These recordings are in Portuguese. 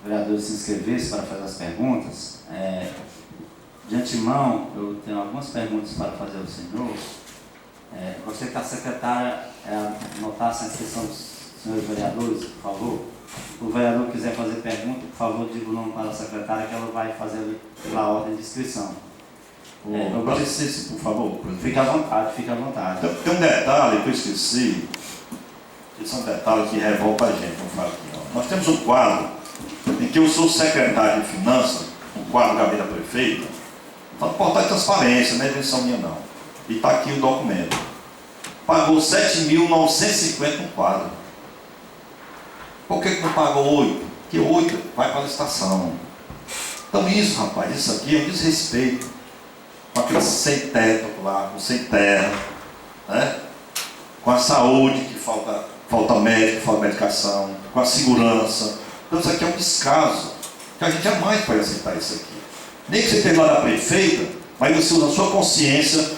vereadores se inscrevessem para fazer as perguntas. De antemão, eu tenho algumas perguntas para fazer ao senhor. Gostaria que a secretária anotasse a inscrição dos senhores vereadores, por favor. Se o vereador quiser fazer pergunta, por favor, diga o nome para a secretária que ela vai fazer ali pela ordem de inscrição. Por favor. Fique à vontade, fique à vontade. Tem um detalhe que eu esqueci. Esse é um detalhe que revolta a gente, como falo aqui. Ó. Nós temos um quadro em que eu sou secretário de Finanças, um quadro da Gabinete Prefeita. Está no portal de transparência, não é invenção minha não. E está aqui o documento. Pagou 7.950 no quadro. Por que não pagou 8? Porque 8 vai para a licitação. Então isso, rapaz, isso aqui é um desrespeito com aqueles sem teto lá, com sem terra, né? Com a saúde, que falta médico, falta medicação, com a segurança. Então isso aqui é um descaso, que a gente jamais pode aceitar isso aqui. Nem que você esteja lá na prefeita, mas você usa a sua consciência.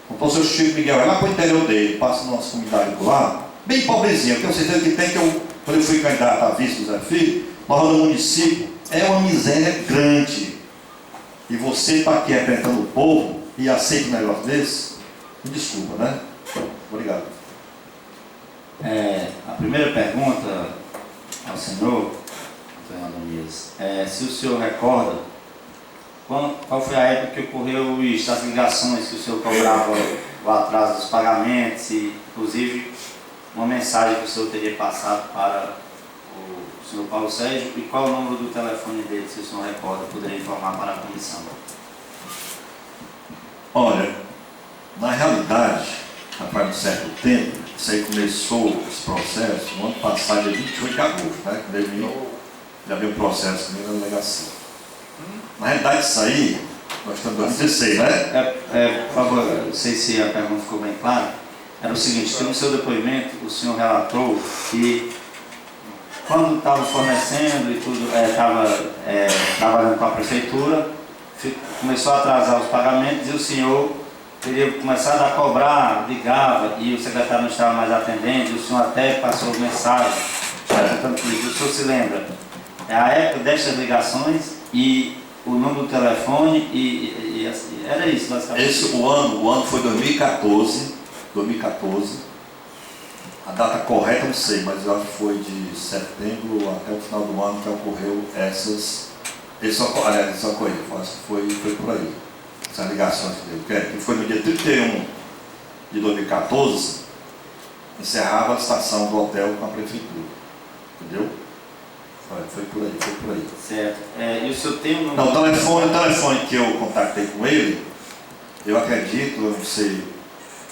O professor Chico Miguel vai lá para o interior dele, passa na nossa comunidade por lá, bem pobrezinha, porque eu sei que tem que quando eu fui candidato a vice do Zé Filho, nós no município, é uma miséria grande. E você está aqui representando o povo e aceita um negócio desse? Me desculpa, né? Obrigado. A primeira pergunta ao senhor, Adonias, se o senhor recorda, qual foi a época que ocorreu isso, as ligações que o senhor cobrava o atraso dos pagamentos e, inclusive, uma mensagem que o senhor teria passado para o senhor Paulo Sérgio, e qual o número do telefone dele, se o senhor recorda, poderia informar para a comissão? Olha, na realidade, após um certo tempo, isso aí começou esse processo no ano passado, dia 28 de agosto, né? Já veio um processo comigo na delegacia. Na realidade, isso aí, nós estamos em 2016, né? Por favor, não sei se a pergunta ficou bem clara. Era o seguinte, que no seu depoimento o senhor relatou que quando estava fornecendo e tudo, estava trabalhando com a prefeitura, começou a atrasar os pagamentos e o senhor teria começado a cobrar, ligava e o secretário não estava mais atendendo, e o senhor até passou mensagem, o senhor se lembra? A época destas ligações e o número do telefone e era isso basicamente. O ano foi 2014, a data correta não sei, mas eu acho que foi de setembro até o final do ano que ocorreu essas ocorreram, acho que foi por aí, essas ligações que foi no dia 31 de 2014, encerrava a licitação do hotel com a prefeitura, entendeu? Foi por aí. Certo. E o senhor tem um número? Não, o telefone que eu contactei com ele, eu acredito, eu não sei,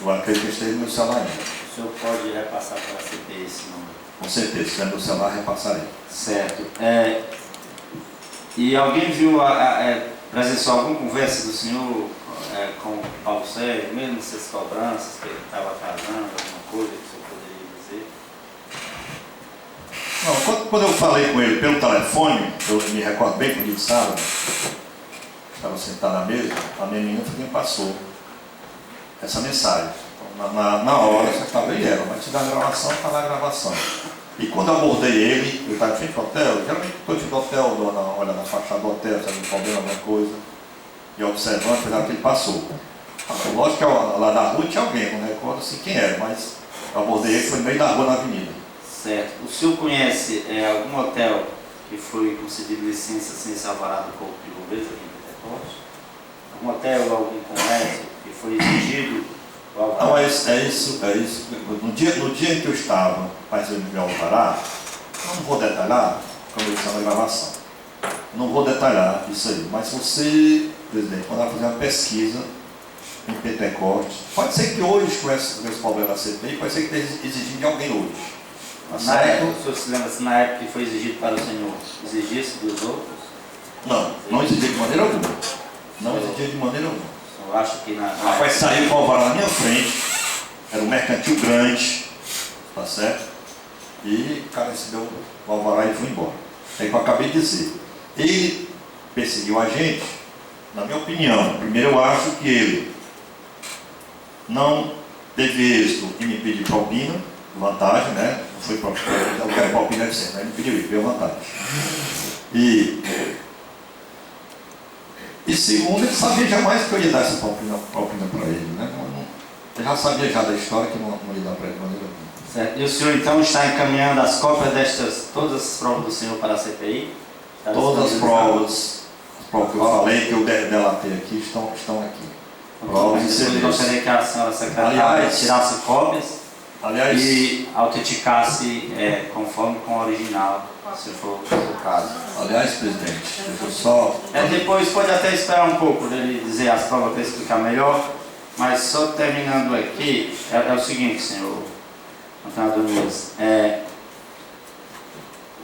eu acredito que esteja no meu celular ainda. O senhor pode repassar para a CPI esse número? Com certeza, se estiver no meu celular, repassarei. Certo. E alguém viu, presenciou alguma conversa do senhor com o Paulo Sérgio, mesmo essas cobranças, que ele estava atrasando, alguma coisa que o senhor poderia dizer? Não, quando eu falei com ele pelo telefone, eu me recordo bem que no dia de sábado, estava sentado na mesa, a minha menina me passou essa mensagem. Então, na hora, você estava e ela, mas te dá a gravação, está lá a gravação. E quando eu abordei ele estava em frente ao hotel, geralmente estou em frente ao hotel, olha na fachada do hotel, se algum problema, alguma coisa, e observando, foi lá que ele passou. Lógico que lá na rua tinha alguém, não recordo assim quem era, mas eu abordei ele, foi no meio da rua, na avenida. Certo. O senhor conhece algum hotel que foi concedido licença sem esse alvará do Corpo de Bombeiros aqui em Pentecoste? Algum hotel, algum comércio que foi exigido? Não, é isso. No dia em que eu estava fazendo meu alvará, eu não vou detalhar, como eu disse na gravação, não vou detalhar isso aí, mas você, presidente, quando vai fazer uma pesquisa em Pentecoste, pode ser que hoje, com esse problema da CPI, pode ser que esteja exigindo de alguém hoje. Na época, o senhor se lembra se na época que foi exigido para o senhor, exigisse dos outros? Não exigia de maneira alguma. Não exigia de maneira alguma. Eu acho que Rapaz, saiu com o alvará na minha frente, era um mercantil grande, tá certo? E o cara recebeu o alvará e foi embora. É o que eu acabei de dizer. Ele perseguiu a gente, na minha opinião. Primeiro, eu acho que ele não teve êxito em me pedir propina, vantagem, né? Não foi propina, eu quero propina de sempre, ele não pediu isso, veio à vontade. E segundo, ele sabia jamais que eu ia dar essa propina para ele, né? Eu já sabia já da história que não ia dar para ele de maneira alguma. Certo. E o senhor então está encaminhando as cópias todas as provas do senhor para a CPI? Todas as provas que eu falei, que eu delatei aqui, estão aqui. Provas e eu serviços. gostaria que a senhora secretária tirasse cópias e autenticasse conforme com o original, se for o caso. Aliás, presidente, deixa eu só... Depois pode até esperar um pouco dele dizer as provas para explicar melhor, mas só terminando aqui, é o seguinte, senhor Antônio Nunes,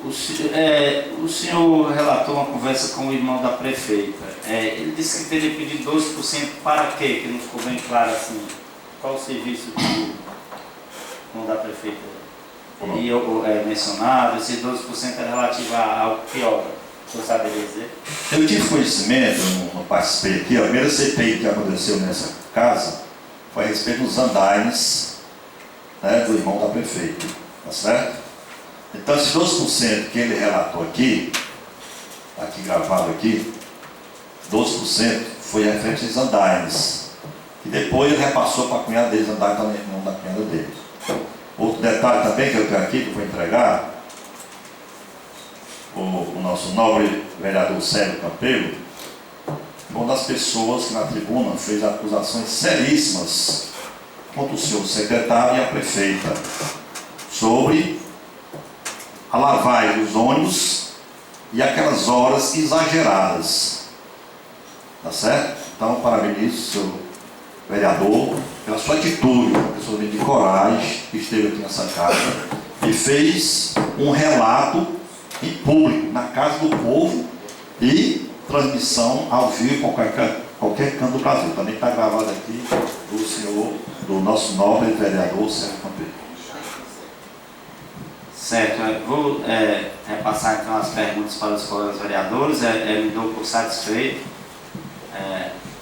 o senhor relatou uma conversa com o irmão da prefeita. Ele disse que teria pedido 12% para quê? Que não ficou bem claro assim. Qual o serviço que o irmão da prefeita mencionado? Esse 12% é relativo ao que obra? O senhor saberia dizer? Eu tive conhecimento, não participei aqui, a primeira CPI que aconteceu nessa casa foi a respeito dos andaimes, né, do irmão da prefeita, tá certo? Então, esse 12% que ele relatou aqui gravado aqui, 12% foi referente aos andaimes. E depois ele repassou para a cunhada deles, andar também, não da cunhada deles. Outro detalhe também que eu tenho aqui, que eu vou entregar, o nosso nobre vereador Sérgio Campelo, foi uma das pessoas que na tribuna fez acusações seríssimas contra o senhor secretário e a prefeita sobre a lavagem dos ônibus e aquelas horas exageradas. Tá certo? Então, parabenizo o senhor vereador pela sua atitude, uma pessoa de coragem, que esteve aqui nessa casa e fez um relato em público, na casa do povo, e transmissão ao vivo em qualquer canto do Brasil. Também está gravado aqui do senhor, do nosso nobre vereador Sérgio Campelo. Certo, eu vou repassar então as perguntas para os colegas vereadores. Me dou por satisfeito.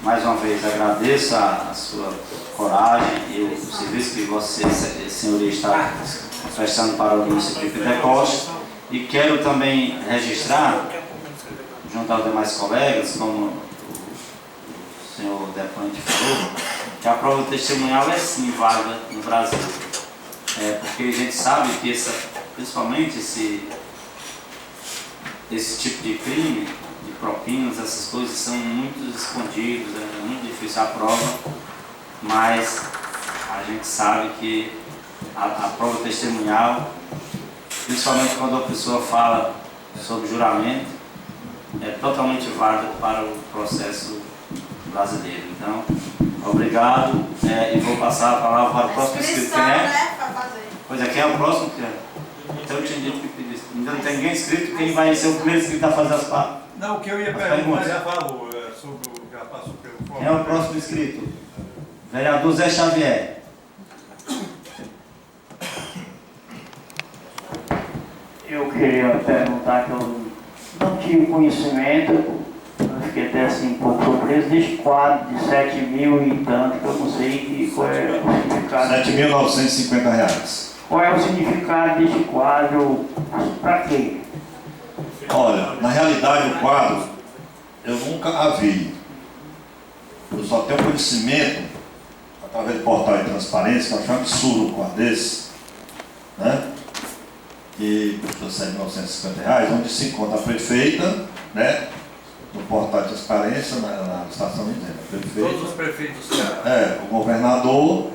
Mais uma vez agradeço a sua coragem e o serviço que Vossa Senhoria está prestando para o município de Pentecostes. E quero também registrar, junto aos demais colegas, como o senhor depoente falou, que a prova testemunhal é sim válida no Brasil. Porque a gente sabe que principalmente esse tipo de crime, de propinas, essas coisas são muito escondidos, é muito difícil a prova, mas a gente sabe que a prova testemunhal, principalmente quando a pessoa fala sobre juramento, é totalmente válida para o processo brasileiro. Então, obrigado, e vou passar a palavra para o próximo inscrito. Quem é? Pois aqui é o próximo que é. Então eu tinha dito que ainda não tem ninguém inscrito, quem vai ser o primeiro inscrito a fazer as partes? Não, o que eu ia perguntar é a favor, sobre o que já passou pelo fórum. Quem é o próximo inscrito? Vereador Zé Xavier. Eu queria perguntar que eu não tive conhecimento, eu fiquei até assim um pouco surpreso deste quadro de 7 mil e tanto, que eu não sei qual é o significado. R$7.950. Qual é o significado deste quadro? Para quê? Olha, na realidade o quadro eu nunca a vi. Eu só tenho conhecimento através do portal de transparência, que eu acho um absurdo um quadro desse, né? Que custou R$7.950, onde se encontra a prefeita, né? No portal de transparência, na estação de prefeita, Todos os prefeitos do Ceará. o governador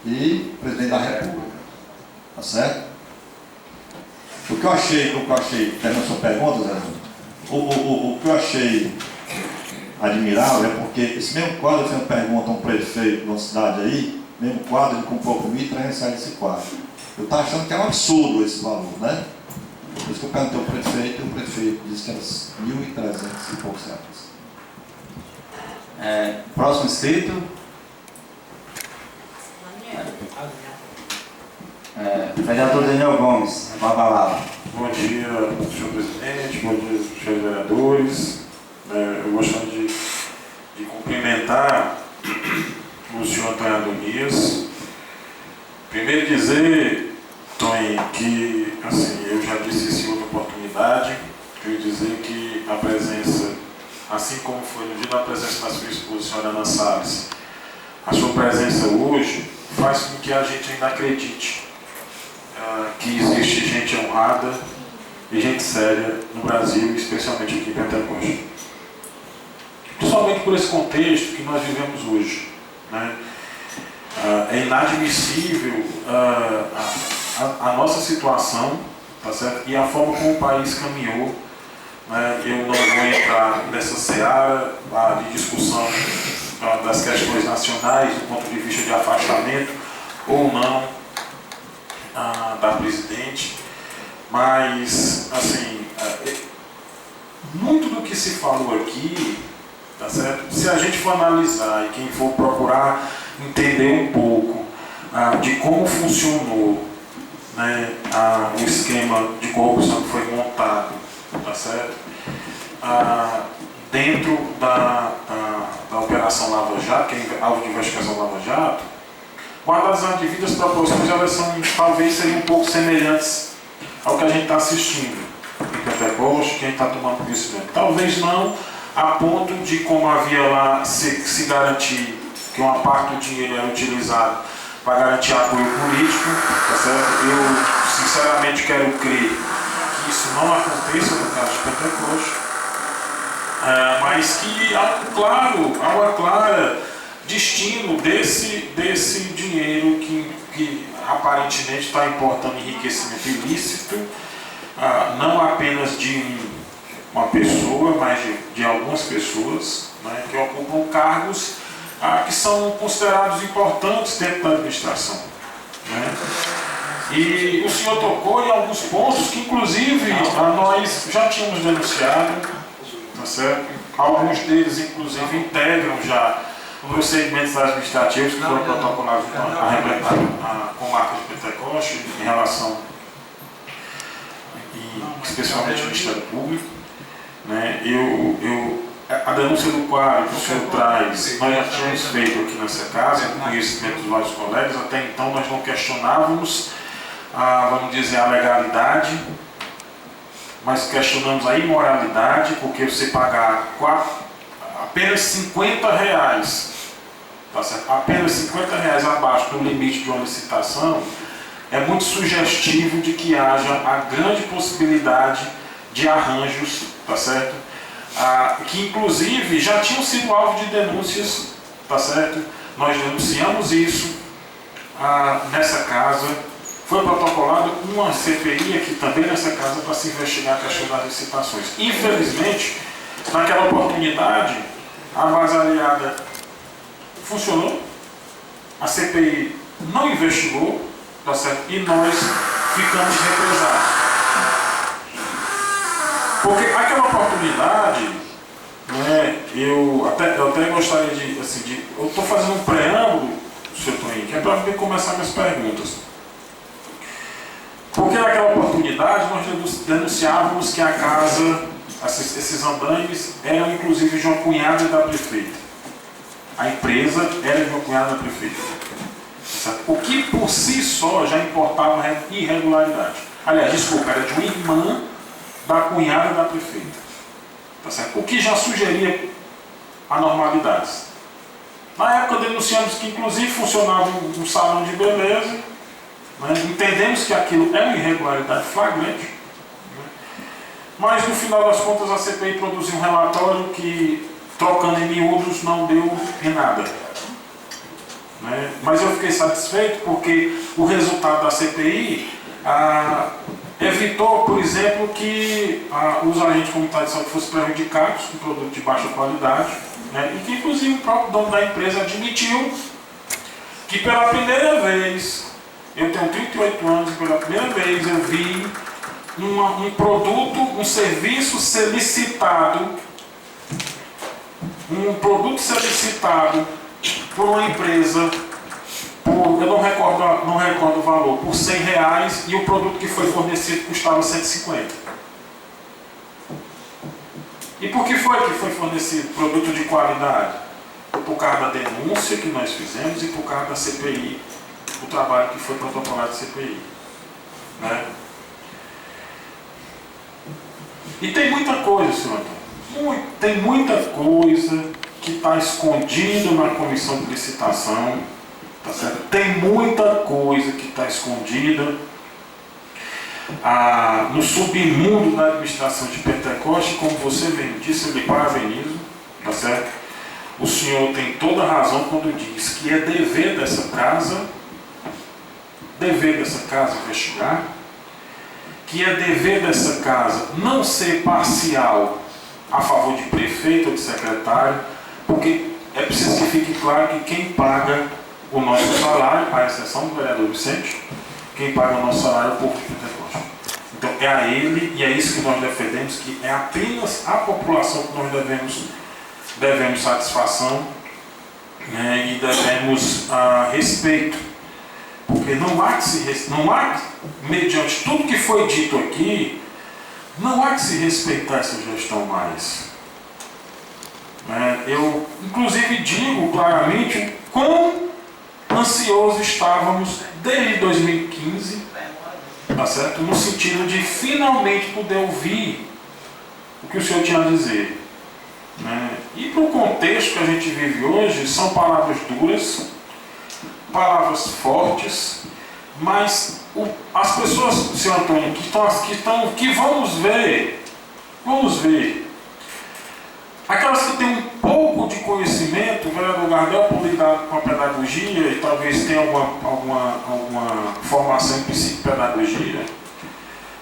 e o presidente da República. Tá certo? O que eu achei, terminando a sua pergunta, Zé, o que eu achei admirável é porque esse mesmo quadro, você pergunta a um prefeito de uma cidade aí, mesmo quadro, ele comprou por R$1.300 esse quadro. Eu estava achando que era um absurdo esse valor, né? Por isso que eu perguntei ao prefeito, e o prefeito disse que era R$1.300 e poucos reais. Próximo inscrito. Vereador Daniel Gomes, com a palavra. Bom dia, senhor presidente, bom dia, senhores vereadores. Eu gostaria de cumprimentar o senhor Antônio Adonias. Primeiro dizer, Tonho, Bem, que assim, eu já disse isso em outra oportunidade, queria dizer que a presença, assim como foi no dia da presença da sua esposa, senhora Ana Salles, a sua presença hoje faz com que a gente ainda acredite que existe gente honrada e gente séria no Brasil, especialmente aqui em Pentecoste. Principalmente por esse contexto que nós vivemos hoje, né? É inadmissível a nossa situação, tá certo? E a forma como o país caminhou, né? Eu não vou entrar nessa seara de discussão das questões nacionais do ponto de vista de afastamento ou não da presidente, mas assim, muito do que se falou aqui, tá certo? Se a gente for analisar e quem for procurar entender um pouco de como funcionou, né, o esquema de corrupção que foi montado, tá certo? Dentro da Operação Lava Jato, que é alvo de investigação Lava Jato, guardadas as devidas proporções, elas são, talvez seriam um pouco semelhantes ao que a gente está assistindo em Pentecoste, que a gente está tomando conhecimento. Talvez não a ponto de, como havia lá, se garantir que uma parte do dinheiro era utilizado para garantir apoio político, tá certo? Eu, sinceramente, quero crer que isso não aconteça no caso de Pentecoste, mas que há uma clara destino desse dinheiro que aparentemente está importando enriquecimento ilícito, não apenas de uma pessoa, mas de algumas pessoas, né, que ocupam cargos que são considerados importantes dentro da administração, né? E o senhor tocou em alguns pontos que, inclusive, nós já tínhamos denunciado, tá certo? Alguns deles, inclusive, integram já procedimentos administrativos que foram protocolados com marca de Pentecoste em relação, especialmente ao Ministério Público, né? A denúncia do quadro que o senhor traz, nós já tínhamos feito aqui nessa casa, com conhecimento dos vários colegas. Até então nós não questionávamos, vamos dizer, a legalidade, mas questionamos a imoralidade, porque você pagar apenas R$50, tá certo? Apenas R$50 abaixo do limite de uma licitação, é muito sugestivo de que haja a grande possibilidade de arranjos, tá certo? Que inclusive já tinham sido alvo de denúncias, tá certo? Nós denunciamos isso nessa casa. Foi protocolado uma CPI aqui também nessa casa para se investigar a questão das licitações. Infelizmente, naquela oportunidade, a base aliada funcionou, a CPI não investigou, tá certo? E nós ficamos represados. Porque aquela oportunidade, né, eu até gostaria de, assim, eu estou fazendo um preâmbulo, Sr. Toninho, que é para começar minhas perguntas. Porque naquela oportunidade nós denunciávamos que a casa, esses andaimes, eram inclusive de uma cunhada da prefeita. A empresa era de uma cunhada da prefeita. O que por si só já importava uma irregularidade. Aliás, desculpa, era de uma irmã da cunhada da prefeita, tá certo? O que já sugeria anormalidades. Na época denunciamos que inclusive funcionava um salão de beleza, né? Entendemos que aquilo é uma irregularidade flagrante, né? Mas no final das contas a CPI produziu um relatório que, trocando em miúdos, não deu em nada, né? Mas eu fiquei satisfeito porque o resultado da CPI evitou, por exemplo, que os agentes comunitários de saúde fossem prejudicados com produto de baixa qualidade, né? E que, inclusive, o próprio dono da empresa admitiu que, pela primeira vez, eu tenho 38 anos e pela primeira vez eu vi um produto, um serviço ser licitado, por uma empresa, eu não recordo o valor, por R$100, e o produto que foi fornecido custava 150. E por que foi fornecido produto de qualidade? Por causa da denúncia que nós fizemos e por causa da CPI, o trabalho que foi protocolado de CPI. né? E tem muita coisa, senhor Antônio. Tem muita coisa que está escondido na comissão de licitação. Tá certo? Tem muita coisa que está escondida no submundo da administração de Pentecoste. Como você bem disse, eu lhe parabenizo, tá certo? O senhor tem toda a razão quando diz que é dever dessa casa investigar, que é dever dessa casa não ser parcial a favor de prefeito ou de secretário, porque é preciso que fique claro que quem paga o nosso salário, à exceção do vereador Vicente, quem paga o nosso salário é o povo de Pentecoste. Então é a ele, e é isso que nós defendemos, que é apenas a população que nós devemos satisfação, né, e devemos respeito. Porque não há, mediante tudo que foi dito aqui, não há que se respeitar essa gestão mais. Eu, inclusive, digo claramente quão ansiosos estávamos desde 2015, tá certo? No sentido de finalmente poder ouvir o que o senhor tinha a dizer. E para o contexto que a gente vive hoje, são palavras duras, palavras fortes, mas as pessoas, senhor Antônio, que vamos ver, aquelas que têm um pouco de conhecimento, o vereador Gardel, por lidar com a pedagogia e talvez tenha alguma formação em psicopedagogia,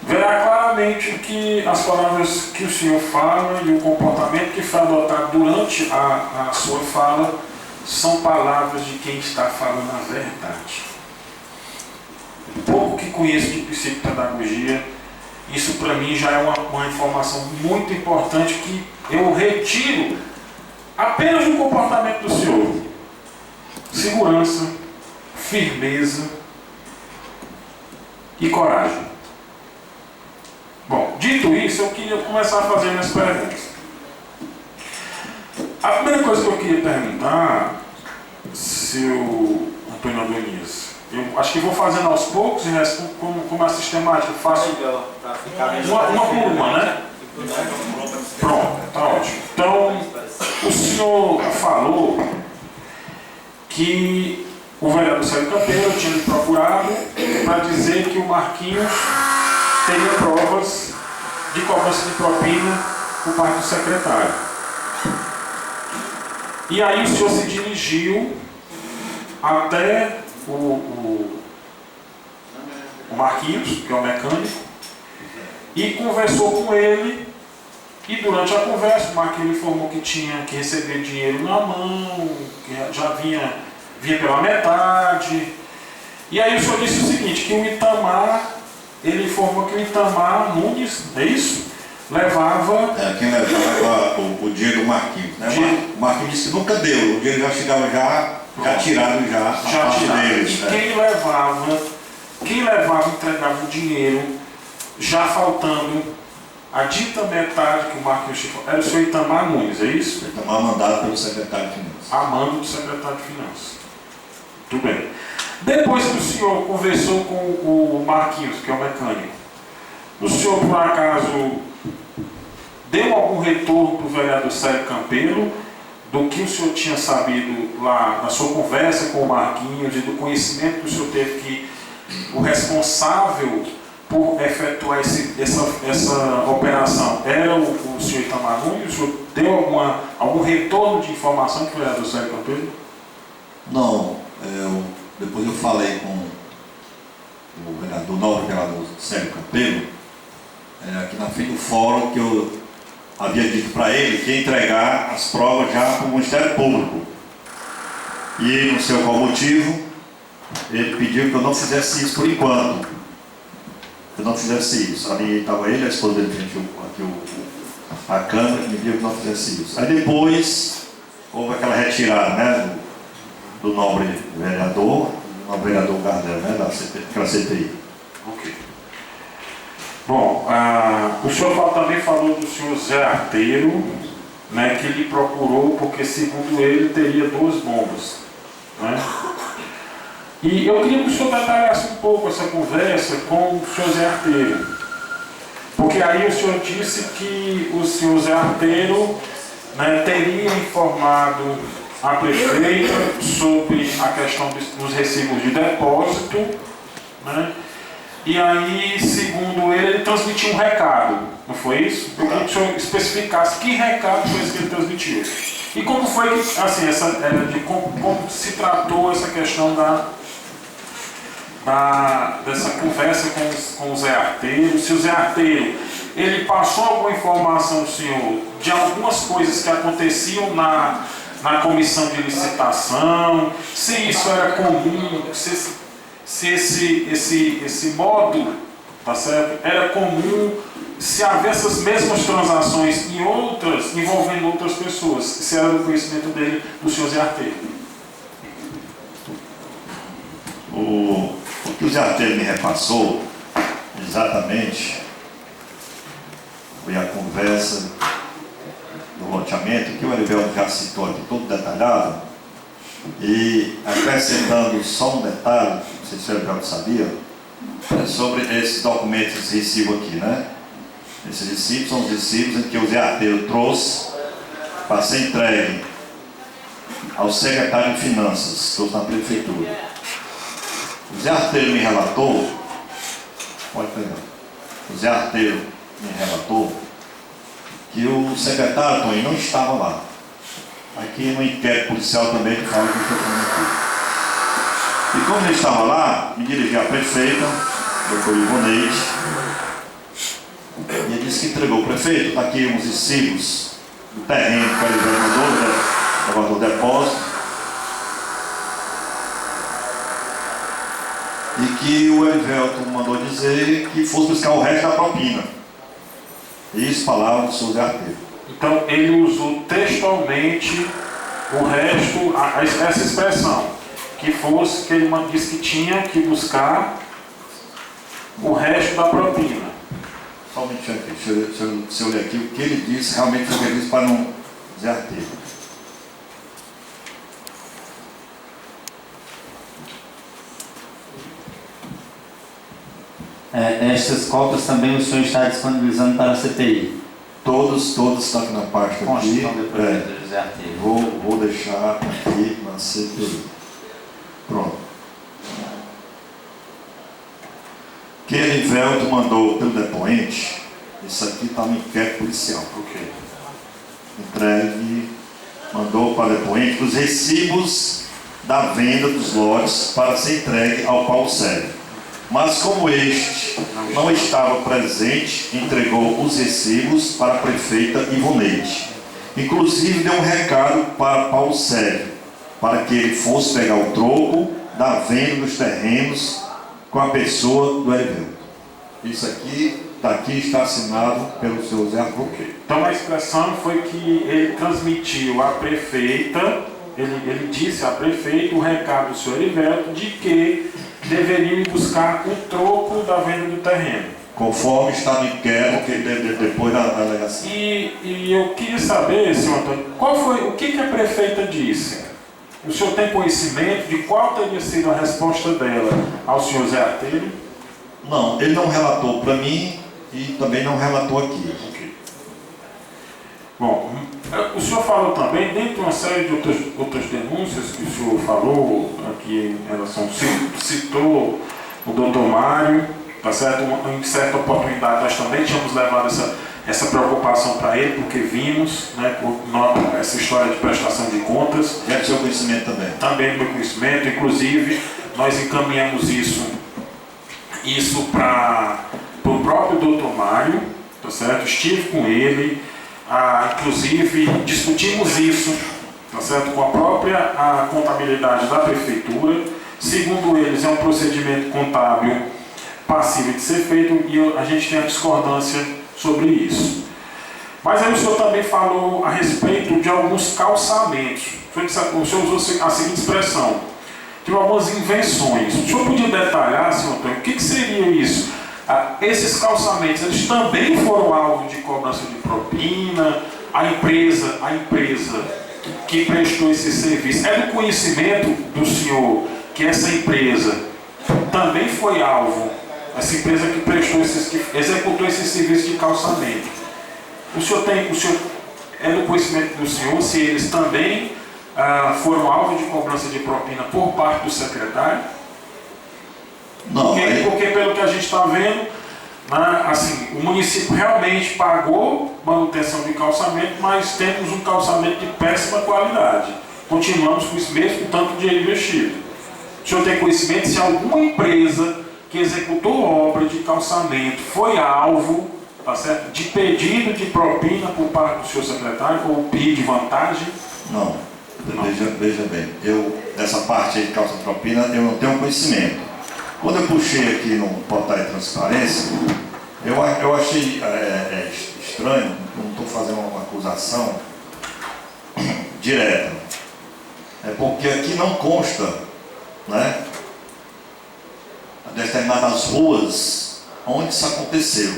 verá claramente que as palavras que o senhor fala e o comportamento que foi adotado durante a sua fala são palavras de quem está falando a verdade. Pouco que conheço de psicopedagogia, isso para mim já é uma informação muito importante que eu retiro apenas do comportamento do senhor. Segurança, firmeza e coragem. Bom, dito isso, eu queria começar a fazer minhas perguntas. A primeira coisa que eu queria perguntar, seu Antônio Adonias, eu acho que vou fazendo aos poucos e respondo como é sistemática. Eu faço uma por uma, né? Pronto, tá ótimo. Então, o senhor falou que o vereador Célio Campeiro tinha me procurado para dizer que o Marquinhos teria provas de cobrança de propina por parte do secretário. E aí o senhor se dirigiu até o Marquinhos, que é o mecânico, e conversou com ele. E durante a conversa o Marquinhos informou que tinha que receber dinheiro na mão, que já vinha pela metade. E aí o senhor disse o seguinte, que o Itamar, ele informou que o Itamar Nunes, é isso? Levava... quem levava o dinheiro do Marquinhos, né? O Marquinhos disse que nunca deu, o dinheiro já chegava já tirado deles. E quem levava entregava o dinheiro, já faltando a dita metade que o Marquinhos chegou, era o senhor Itamar Nunes, é isso? Itamar mandado pelo secretário de Finanças. A mando do secretário de Finanças. Tudo bem. Depois que o senhor conversou com o Marquinhos, que é o mecânico, o senhor, por acaso, deu algum retorno para o vereador Célio Campelo do que o senhor tinha sabido lá na sua conversa com o Marquinhos e do conhecimento que o senhor teve que o responsável por efetuar essa operação era o senhor Itamar Nunes? O senhor deu algum retorno de informação para o vereador Célio Campelo? Não, depois eu falei com o novo vereador Célio Campelo, aqui na frente do fórum, que eu havia dito para ele que ia entregar as provas já para o Ministério Público. E não sei qual motivo, ele pediu que eu não fizesse isso por enquanto. Que eu não fizesse isso. Ali estava ele, a esposa dele frente a câmera, e me pediu que eu não fizesse isso. Aí depois houve aquela retirada, né, do nobre vereador Gardel, né, daquela CPI. Ok. Bom, o senhor também falou do senhor Zé Arteiro, né, que lhe procurou porque, segundo ele, teria 2 bombas. Né? E eu queria que o senhor detalhasse um pouco essa conversa com o senhor Zé Arteiro. Porque aí o senhor disse que o senhor Zé Arteiro, né, teria informado a prefeita sobre a questão dos recibos de depósito, né? E aí, segundo ele transmitiu um recado, não foi isso? Eu queria que o senhor especificasse que recado foi esse que ele transmitiu. E como foi que, assim, como se tratou essa questão dessa conversa com o Zé Arteiro? Se o Zé Arteiro, ele passou alguma informação ao senhor de algumas coisas que aconteciam na comissão de licitação, se isso era comum, se esse modo, tá certo, era comum, se havia essas mesmas transações envolvendo outras pessoas, se era do conhecimento dele, do senhor Zé Arteiro. O que o Zé Arteiro me repassou, exatamente, foi a conversa do loteamento, que o Erivelto já citou aqui, todo detalhado, e acrescentando só um detalhe, não sei se o Erivelto sabia, sobre esses documentos de recibo aqui, né? Esses recibos são os recibos em que o Zé Arteiro trouxe para ser entregue ao secretário de Finanças, trouxe na prefeitura. O Zé Arteiro me relatou, pode pegar, o Zé Arteiro me relatou que o secretário Toninho não estava lá. Aqui no inquérito policial também que fala que eu estou falando aqui. E como ele estava lá, me dirigi à prefeita, doutor Ivoneide, e ele disse que entregou o prefeito, está aqui uns recibos do terreno que ele mandou, do depósito, e que o Erivelto mandou dizer que fosse buscar o resto da propina. Isso, palavra do senhor Zé Arteiro. Então ele usou textualmente o resto, essa expressão, que ele disse que tinha que buscar o resto da propina. Só um minutinho aqui, deixa eu ler aqui o que ele disse, realmente foi o que ele disse para não Zé Arteiro. Estas cotas também o senhor está disponibilizando para a CPI? Todos estão aqui na parte aqui. José Arteiro. Vou deixar aqui na CPI. Pronto. Que Erivelto mandou pelo depoente, isso aqui está no inquérito policial. Ok. Entregue, mandou para o depoente os recibos da venda dos lotes para ser entregue ao Paulo Sérgio. Mas como este não estava presente, entregou os recibos para a prefeita Ivoneide. Inclusive deu um recado para Paulo Sérgio, para que ele fosse pegar o troco da venda dos terrenos com a pessoa do Erivelto. Isso aqui está assinado pelo senhor Zé Arteiro. Então a expressão foi que ele transmitiu à prefeita, ele disse à prefeita o recado do senhor Erivelto de que deveriam ir buscar o troco da venda do terreno. Conforme está no inquérito, depois da delegacia. E eu queria saber, senhor Antônio, o que a prefeita disse? O senhor tem conhecimento de qual teria sido a resposta dela ao senhor Zé Arteiro? Não, ele não relatou para mim e também não relatou aqui. Okay. Bom, o senhor falou também, dentro de uma série de outras denúncias que o senhor falou aqui em relação, citou o doutor Mário, tá certo? Em certa oportunidade nós também tínhamos levado essa preocupação para ele, porque vimos, né, essa história de prestação de contas. É do seu conhecimento também? Também do meu conhecimento, inclusive nós encaminhamos isso para o próprio doutor Mário, tá certo? Estive com ele, inclusive discutimos isso, tá certo? Com a própria contabilidade da prefeitura. Segundo eles, é um procedimento contábil passível de ser feito e a gente tem a discordância sobre isso. Mas aí o senhor também falou a respeito de alguns calçamentos. O senhor usou a seguinte expressão: de algumas invenções. O senhor podia detalhar, senhor Antônio, o que seria isso? Esses calçamentos, eles também foram alvo de cobrança de propina? A empresa que prestou esse serviço é do conhecimento do senhor que essa empresa também foi alvo, essa empresa que que executou esse serviço de calçamento. O senhor é do conhecimento do senhor se eles também foram alvo de cobrança de propina por parte do secretário? Não, Porque pelo que a gente está vendo, né, assim, o município realmente pagou manutenção de calçamento, mas temos um calçamento de péssima qualidade. Continuamos com esse mesmo tanto de dinheiro investido. O senhor tem conhecimento se alguma empresa que executou obra de calçamento foi alvo, tá certo, de pedido de propina por parte do senhor secretário ou pedir de vantagem? Não. Veja bem, dessa parte aí de calça de propina, eu não tenho conhecimento. Quando eu puxei aqui no portal de transparência, eu achei estranho, não estou fazendo uma acusação direta, porque aqui não consta, né, determinadas ruas onde isso aconteceu.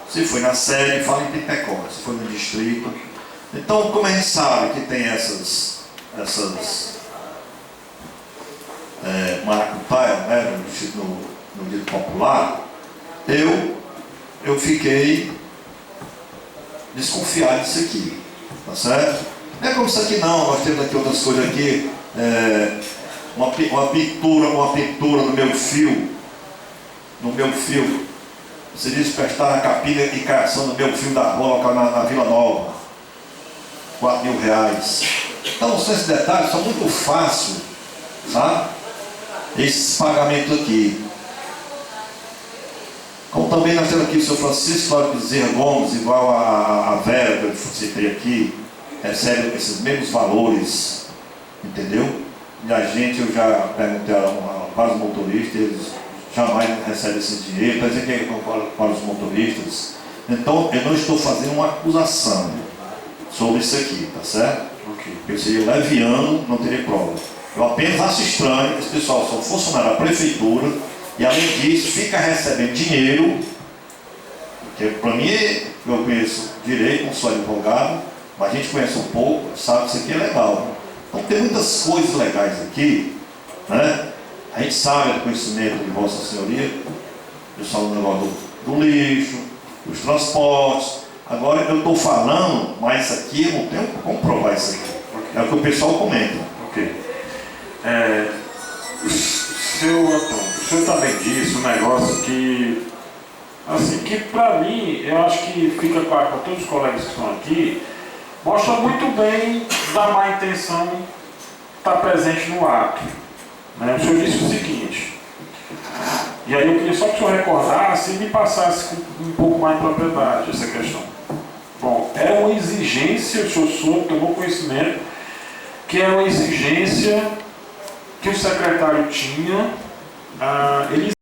Se foi na sede, fala em Pitecó, se foi no distrito. Então, como a gente sabe que tem essas maracutaia, né, no dito popular, eu fiquei desconfiado disso aqui, tá certo? Não é como isso aqui não, nós temos aqui outras coisas aqui, uma pintura no meu fio, se diz prestar na capilha e criação do meu fio da rua na Vila Nova, R$4.000. Então, esses detalhes são muito fáceis, sabe? Esses pagamentos aqui. Como também nós temos aqui o senhor Francisco Cláudio Bezerra Gomes, igual a Vera, que eu citei aqui, recebe esses mesmos valores, entendeu? E a gente, eu já perguntei a vários motoristas, eles jamais recebem esse dinheiro, para dizer que é para os motoristas. Então, eu não estou fazendo uma acusação sobre isso aqui, tá certo? Eu seria leviano, não teria prova. Eu apenas acho estranho, esse pessoal são funcionários da prefeitura e além disso fica recebendo dinheiro, porque para mim, eu conheço direito, não sou advogado, mas a gente conhece um pouco, sabe que isso aqui é legal. Então tem muitas coisas legais aqui, né? A gente sabe do conhecimento de Vossa Senhoria, eu falo do negócio do lixo, dos transportes. Agora eu estou falando, mas isso aqui eu não tenho como comprovar isso aqui. É o que o pessoal comenta. Ok. Seu Antônio, o senhor também disse um negócio que, assim, que para mim, eu acho que fica claro para todos os colegas que estão aqui, mostra muito bem da má intenção que está presente no ato. Né? O senhor disse o seguinte, e aí eu queria só que o senhor recordasse e me passasse com um pouco mais de propriedade essa questão. Bom, é uma exigência, o senhor soube, tomou conhecimento, que é uma exigência que o secretário tinha, ele